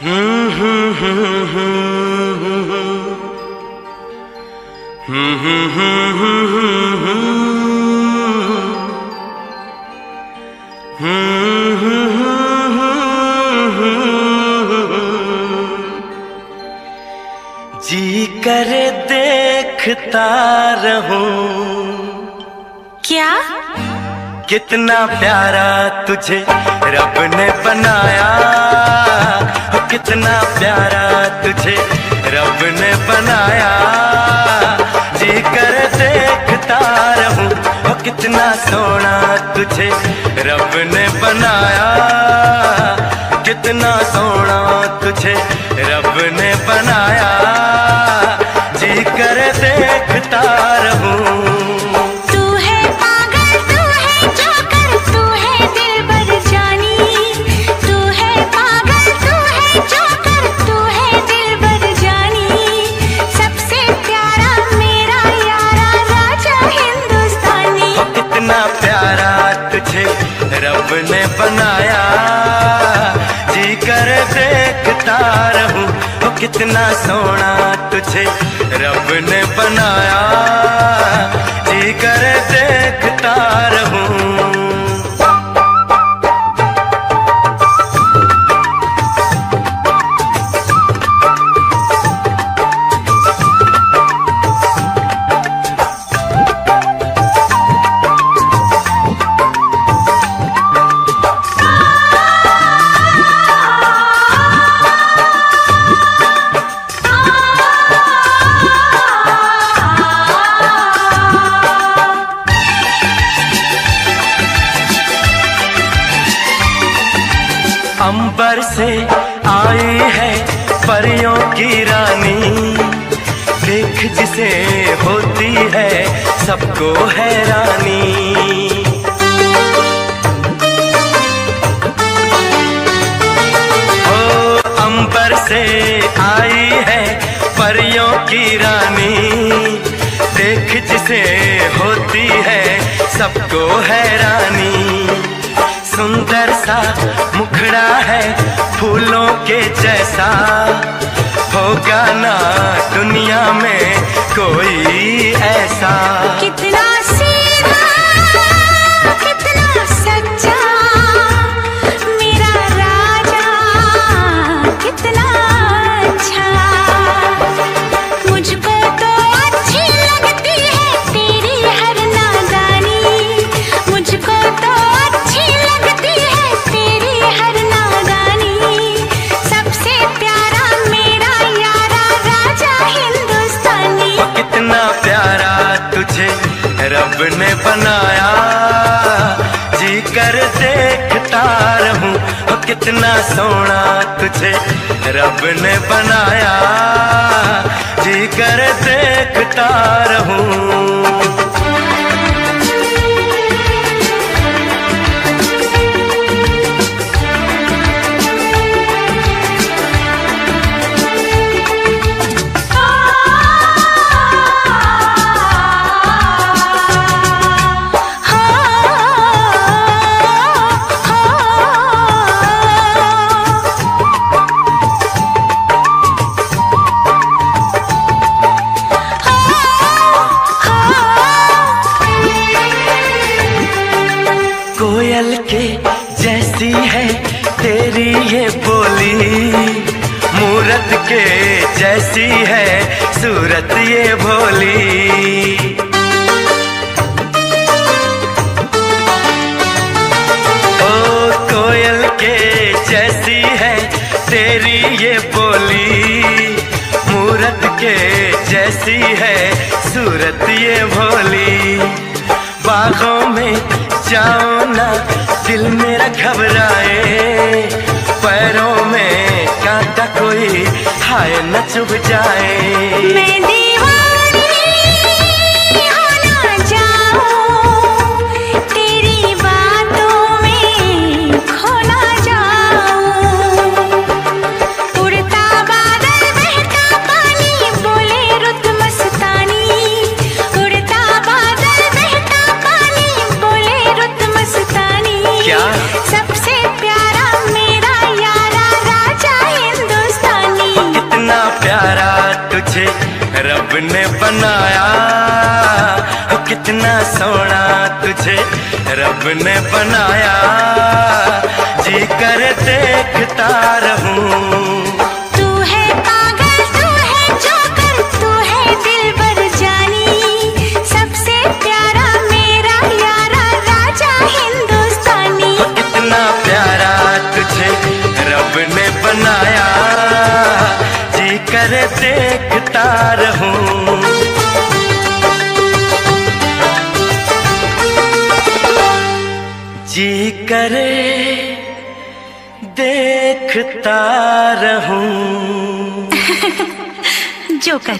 जी करे देखता रहूं। क्या? कितना प्यारा तुझे रब ने बनाया, कितना प्यारा तुझे रब ने बनाया। जी कर देखता रहूं, कितना सोना तुझे रब ने बनाया, कितना सोना तुझे रब ने बनाया। जी कर देखता रहूं। रब ने बनाया, जी कर देखता रहूं, कितना सोना तुझे रब ने बनाया। जी कर देखता रहूं। अंबर से आई है परियों की रानी, देख जिसे होती है सबको हैरानी। ओ अंबर से आई है परियों की रानी, देख जिसे होती है सबको हैरानी। सुंदर सा मुखड़ा है फूलों के जैसा, होगा ना दुनिया में कोई ऐसा। कितना सीधा, कितना सच्चा मेरा राजा, कितना अच्छा। मुझको तो अच्छी लगती है तेरी हर नादानी, मुझको तो रब ने बनाया। जी कर देखता रहूं, कितना सोना तुझे रब ने बनाया। जी कर देखता रहूं। कोयल के जैसी है तेरी ये बोली, मूरत के जैसी है सूरत ये भोली। ओ कोयल के जैसी है तेरी ये बोली, मूरत के जैसी है सूरत ये भोली। बागों में जाओ ना दिल मेरा घबराए, पैरों में कांटा कोई हाय न चुभ जाए। मैं दीवानी हो ना जाऊं, तेरी बातों में खो ना जाऊं। उड़ता बादल बहता पानी बोले रुत मस्तानी, उड़ता बादल बहता पानी बोले रुत मस्तानी। क्या? सबसे प्यारा मेरा यारा राजा हिंदुस्तानी। तुझे रब ने बनाया, कितना सोना तुझे रब ने बनाया, जी कर देखता रहूं। तू है पागल, तू है जोकर, तू है दिलबर जानी, सबसे प्यारा मेरा यारा राजा हिंदुस्तानी। कितना प्यारा तुझे रब ने बनाया, जी कर देखता रहूं। जी करे देखता रहूं। जोकर।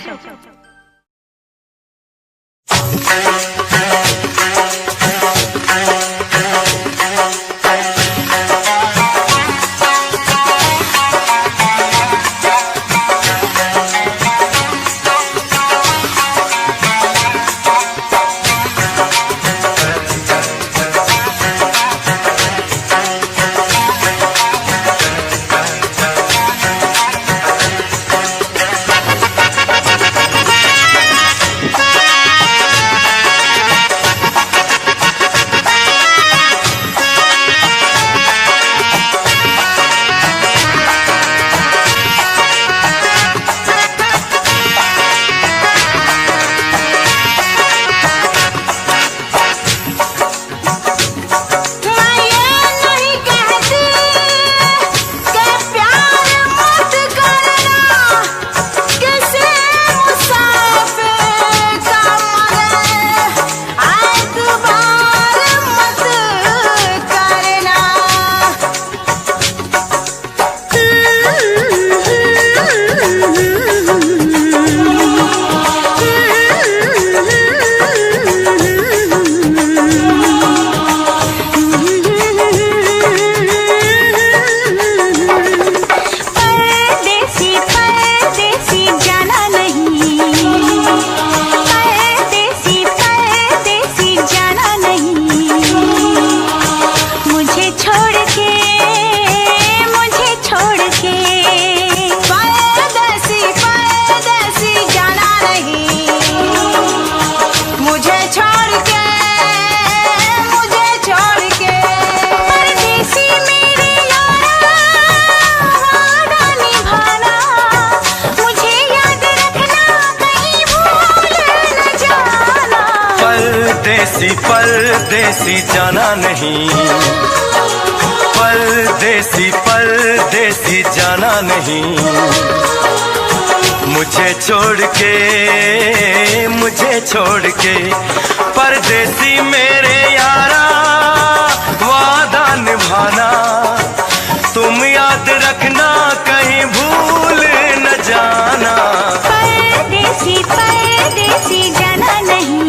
परदेसी जाना नहीं, परदेसी परदेसी जाना नहीं, मुझे छोड़ के परदेसी मेरे यारा, वादा निभाना तुम याद रखना, कहीं भूल न जाना। परदेसी परदेसी जाना नहीं,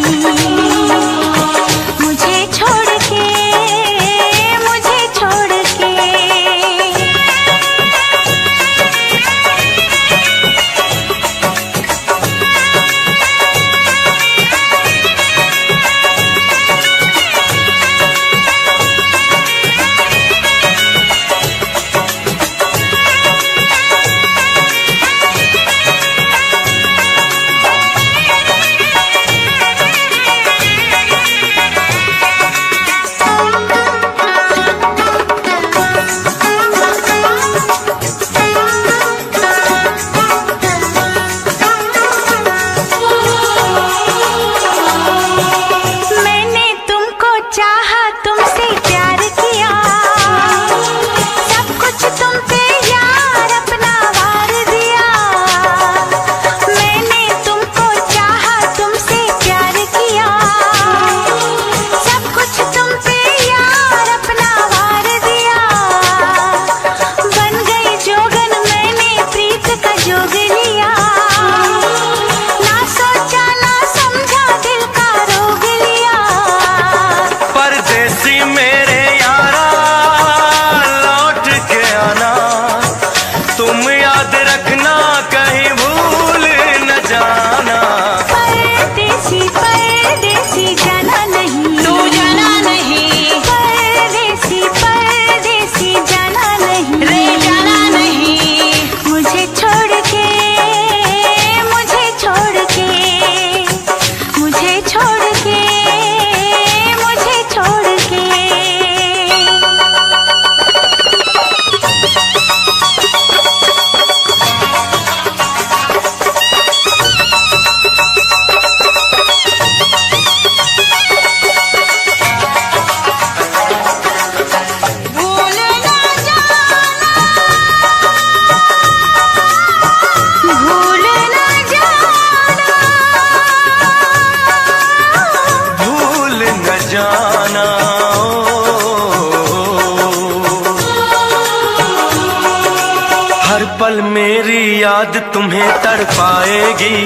हर पल मेरी याद तुम्हें तड़पाएगी,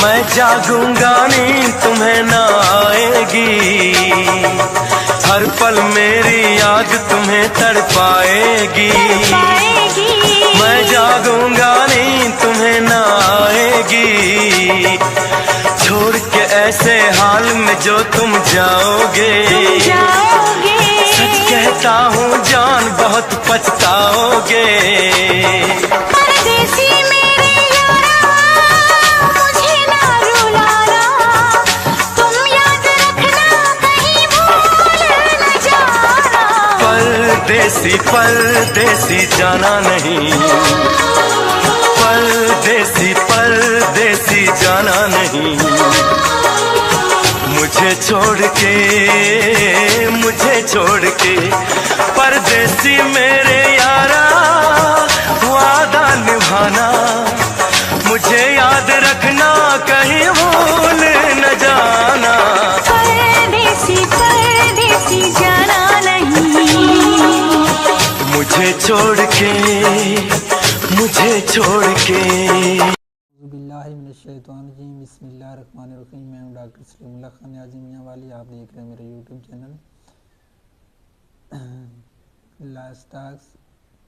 मैं जागूंगा नींद तुम्हें ना आएगी। हर पल मेरी याद तुम्हें तड़पाएगी, मैं जागूंगा नींद तुम्हें ना आएगी। छोड़ के ऐसे हाल में जो तुम जाओगे, सच कहता हूँ जान बहुत पछताओगे। परदेसी मेरे यारा, मुझे ना रुलाना, तुम याद रखना कहीं भूल न जाना। परदेसी परदेसी जाना नहीं, परदेसी परदेसी जाना नहीं। मुझे छोड़ के परदेसी मेरे यारा, वादा निभाना, मुझे याद रखना कहीं भूल न जाना। परदेसी परदेसी जाना नहीं, मुझे छोड़ के बिस्मिल्लाहिर्रहमानिर्रहीम, बिस्मिल्लाहिर्रहमानिर्रहीम। मैं हूं डॉक्टर सलीमुल्लाह खान न्याज़ी मियां वाली। आप देख रहे हैं मेरा यूट्यूब चैनल लाइफस्टाइल्स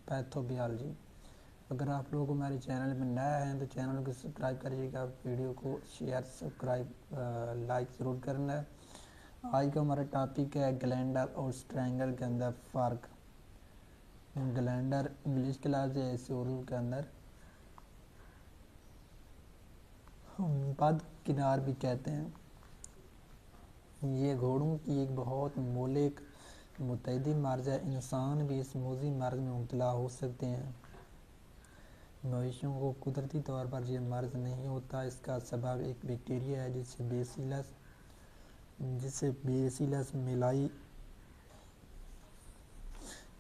पैथोबियोलॉजी। अगर आप लोग हमारे चैनल में नया हैं तो चैनल को सब्सक्राइब करिएगा, वीडियो को शेयर सब्सक्राइब लाइक ज़रूर करना है। आज का हमारा टॉपिक है ग्लैंडर और स्ट्रैंगल के अंदर फ़र्क। ग्लैंडर इंग्लिश के लफ्ज़ है, इसे उर्दू के अंदर बद किनार भी कहते हैं। ये घोड़ों की एक बहुत मौलिक मुतअद्दी मर्ज़ है। इंसान भी इस मौजी मर्ज़ में मुब्तला हो सकते हैं। मवेशियों को कुदरती तौर पर यह मर्ज़ नहीं होता। इसका सबब एक बैक्टीरिया है जिसे बेसिलस मेलाई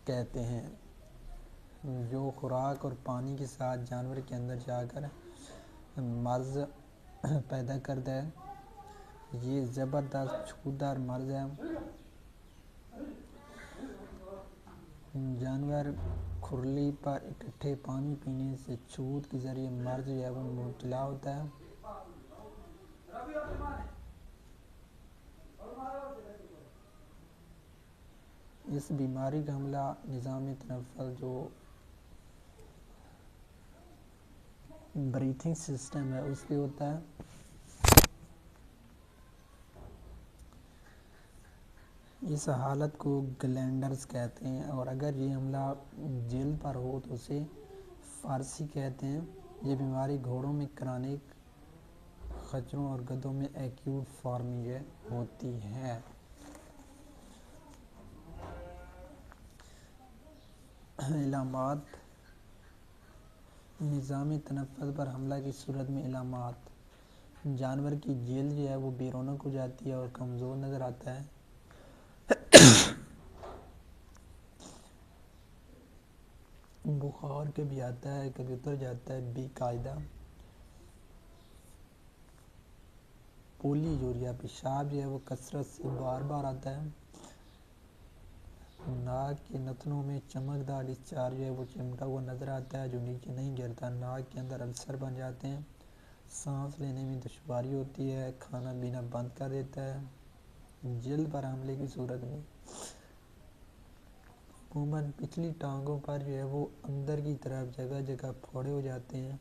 कहते हैं, जो खुराक और पानी के साथ जानवर के अंदर जाकर मर्ज़ पैदा करता है। ये ज़बरदस्त छूतदार मर्ज़ है। जानवर खुरली पर इकट्ठे पानी पीने से छूत के ज़रिए मर्ज़ जो है वो मुब्तला होता है। इस बीमारी का हमला निज़ाम तनफ़्फ़ुस जो ब्रीथिंग सिस्टम है उस पे होता है। इस हालत को ग्लैंडर्स कहते हैं, और अगर ये हमला जिल्द पर हो तो उसे फारसी कहते हैं। ये बीमारी घोड़ों में क्रॉनिक, खच्चरों और गधों में एक्यूट फॉर्म में होती है। इलामात निज़ाम तनफ़्फ़ुस पर हमला की सूरत में इलामात: जानवर की जिल्द जो है वो बेरौनक हो जाती है और कमज़ोर नज़र आता है। बुखार कभी आता है कभी उतर जाता है बेकायदा। पोलीयूरिया, पेशाब जो है वो कसरत से बार बार आता है। नाक के नथनों में चमकदार डिस्चार्ज जो है वो चिमटा हुआ नज़र आता है जो नीचे नहीं गिरता। नाक के अंदर अल्सर बन जाते हैं। सांस लेने में दुश्वारी होती है। खाना पीना बंद कर देता है। जिल्द पर हमले की सूरत में अमूमन पिछली टांगों पर जो है वो अंदर की तरफ जगह जगह फोड़े हो जाते हैं।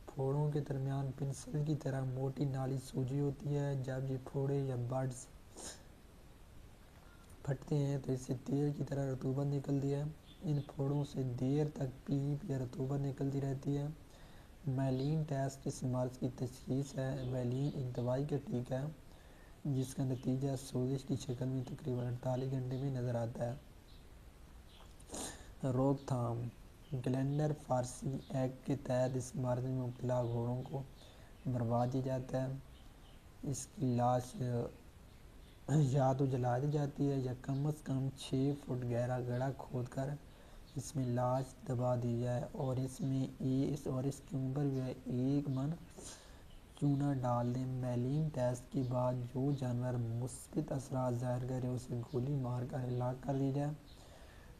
फोड़ों के दरमियान पेंसिल की तरह मोटी नाली सूजी होती है। जब ये फोड़े या बड्स फटते हैं तो इससे तेल की तरह रतूबत निकलती है। इन फोड़ों से देर तक पीप या रतूबत निकलती रहती है। मैलीन टेस्ट इस मर्ज़ की तशख़ीस है। मैलीन एक दवाई का टीका है जिसका नतीजा सोजिश की शक्ल में तकरीबन 48 घंटे में नज़र आता है। रोकथाम: ग्लैंडर फारसी एक्ट के तहत इस मर्ज़ में मुब्तला घोड़ों को मरवा दिया जाता है। इसकी लाश या तो जला दी जाती है या कम अज़ कम 6 फुट गहरा गड्ढा खोदकर इसमें लाश दबा दी जाए और इसके ऊपर जो है 1 मन चूना डाल दें। मैलीन टेस्ट के बाद जो जानवर मुस्बित असरात ज़ाहिर करे उसे गोली मार कर हलाक कर दी जाए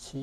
6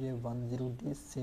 106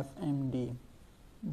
FMD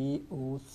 AOC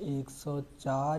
104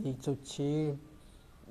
106